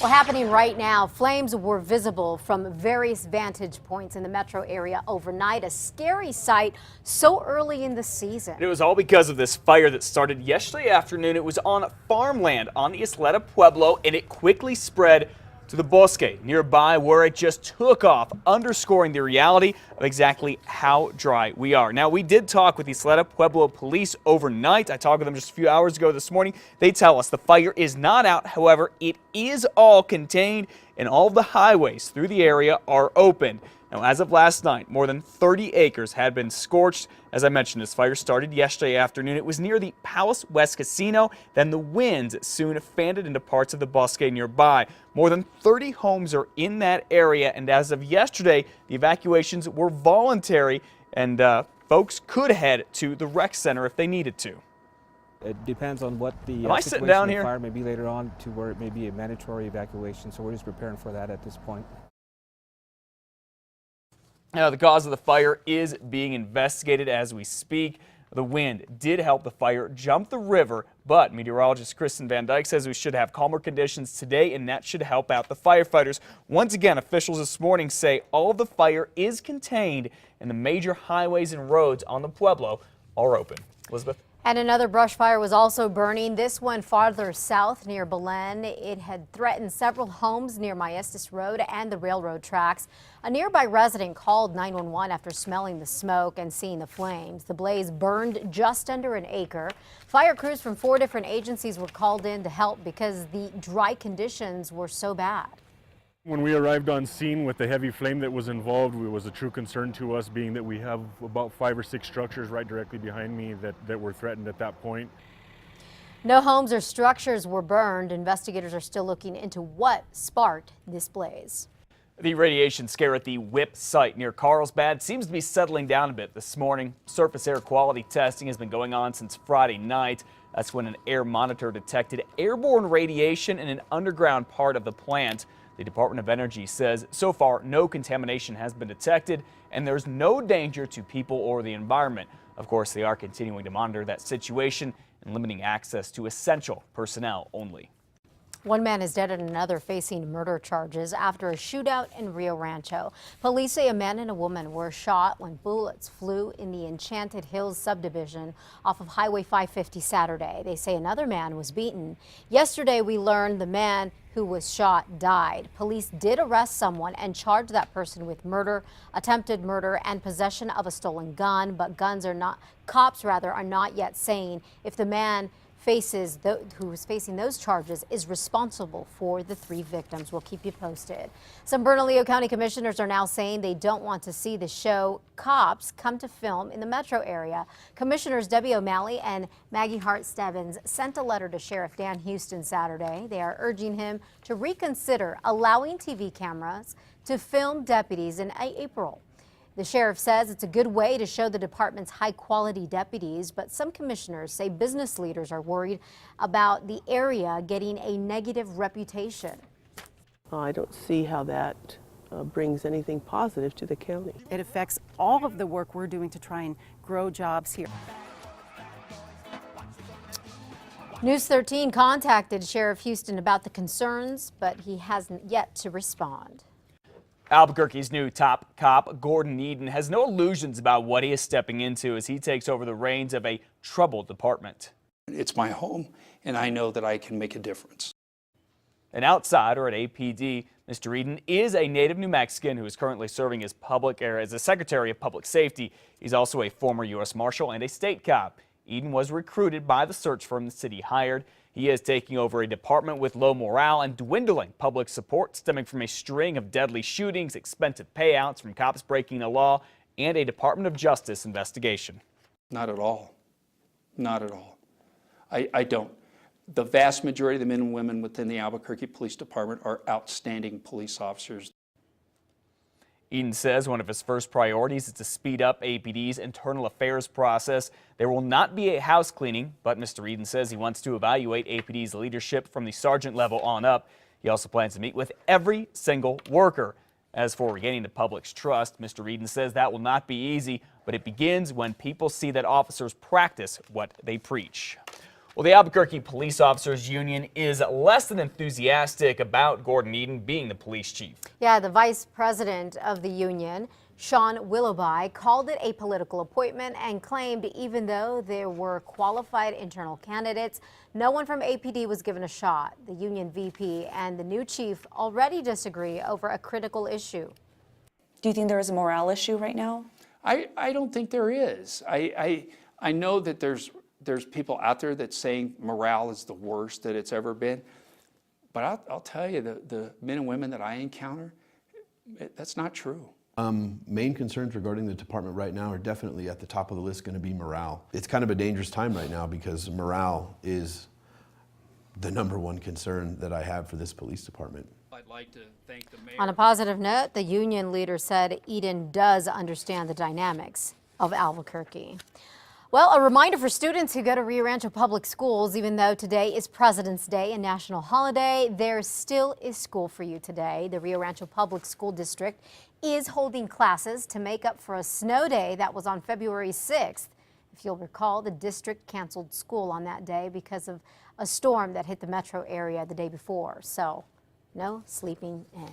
Well, happening right now, flames were visible from various vantage points in the metro area overnight. A scary sight so early in the season. It was all because of this fire that started yesterday afternoon. It was on farmland on the Isleta Pueblo, and it quickly spread to the bosque nearby, where it just took off, underscoring the reality of exactly how dry we are. Now, we did talk with the Isleta Pueblo police overnight. I talked with them just a few hours ago this morning. They tell us the fire is not out. However, it is all contained, and all of the highways through the area are open. Now, as of last night, more than 30 acres had been scorched. As I mentioned, this fire started yesterday afternoon. It was near the Palace West Casino. Then the winds soon fanned it into parts of the bosque nearby. More than 30 homes are in that area, and as of yesterday, the evacuations were voluntary, and folks could head to the rec center if they needed to. It depends on what the situation of the fire may be later on, to where it may be a mandatory evacuation, so we're just preparing for that at this point. Now, the cause of the fire is being investigated as we speak. The wind did help the fire jump the river, but meteorologist Kristen Van Dyke says we should have calmer conditions today, and that should help out the firefighters. Once again, officials this morning say all of the fire is contained, and the major highways and roads on the Pueblo are open. Elizabeth? And another brush fire was also burning, this one farther south near Belen. It had threatened several homes near Maestas Road and the railroad tracks. A nearby resident called 911 after smelling the smoke and seeing the flames. The blaze burned just under an acre. Fire crews from 4 different agencies were called in to help because the dry conditions were so bad. When we arrived on scene with the heavy flame that was involved, it was a true concern to us, being that we have about 5 or 6 structures right directly behind me that were threatened at that point. No homes or structures were burned. Investigators are still looking into what sparked this blaze. The radiation scare at the WIP site near Carlsbad seems to be settling down a bit this morning. Surface air quality testing has been going on since Friday night. That's when an air monitor detected airborne radiation in an underground part of the plant. The Department of Energy says so far no contamination has been detected, and there's no danger to people or the environment. Of course, they are continuing to monitor that situation and limiting access to essential personnel only. One man is dead and another facing murder charges after a shootout in Rio Rancho. Police say a man and a woman were shot when bullets flew in the Enchanted Hills subdivision off of Highway 550 Saturday. They say another man was beaten. Yesterday, we learned the man who was shot died. Police did arrest someone and charge that person with murder, attempted murder, and possession of a stolen gun, but cops are not yet saying if the man who is facing those charges is responsible for the 3 victims. We'll keep you posted. Some Bernalillo County commissioners are now saying they don't want to see the show Cops come to film in the metro area. Commissioners Debbie O'Malley and Maggie Hart-Stebbins sent a letter to Sheriff Dan Houston Saturday. They are urging him to reconsider allowing TV cameras to film deputies in April. The sheriff says it's a good way to show the department's high-quality deputies, but some commissioners say business leaders are worried about the area getting a negative reputation. I don't see how that brings anything positive to the county. It affects all of the work we're doing to try and grow jobs here. News 13 contacted Sheriff Houston about the concerns, but he hasn't yet to respond. Albuquerque's new top cop, Gordon Eden, has no illusions about what he is stepping into as he takes over the reins of a troubled department. It's my home, and I know that I can make a difference. An outsider at APD, Mr. Eden is a native New Mexican who is currently serving as a Secretary of Public Safety. He's also a former U.S. Marshal and a state cop. Eden was recruited by the search firm the city hired. He is taking over a department with low morale and dwindling public support stemming from a string of deadly shootings, expensive payouts from cops breaking the law, and a Department of Justice investigation. Not at all. Not at all. I don't. The vast majority of the men and women within the Albuquerque Police Department are outstanding police officers. Eden says one of his first priorities is to speed up APD's internal affairs process. There will not be a house cleaning, but Mr. Eden says he wants to evaluate APD's leadership from the sergeant level on up. He also plans to meet with every single worker. As for regaining the public's trust, Mr. Eden says that will not be easy, but it begins when people see that officers practice what they preach. Well, the Albuquerque Police Officers Union is less than enthusiastic about Gordon Eden being the police chief. Yeah, the vice president of the union, Sean Willoughby, called it a political appointment and claimed even though there were qualified internal candidates, no one from APD was given a shot. The union VP and the new chief already disagree over a critical issue. Do you think there is a morale issue right now? I don't think there is. I know that there's people out there that saying morale is the worst that it's ever been. But I'll tell you, the men and women that I encounter, that's not true. Main concerns regarding the department right now are definitely at the top of the list going to be morale. It's kind of a dangerous time right now because morale is the #1 concern that I have for this police department. I'd like to thank the mayor. On a positive note, the union leader said Eden does understand the dynamics of Albuquerque. Well, a reminder for students who go to Rio Rancho Public Schools, even though today is President's Day and national holiday, there still is school for you today. The Rio Rancho Public School District is holding classes to make up for a snow day that was on February 6th. If you'll recall, the district canceled school on that day because of a storm that hit the metro area the day before. So, no sleeping in.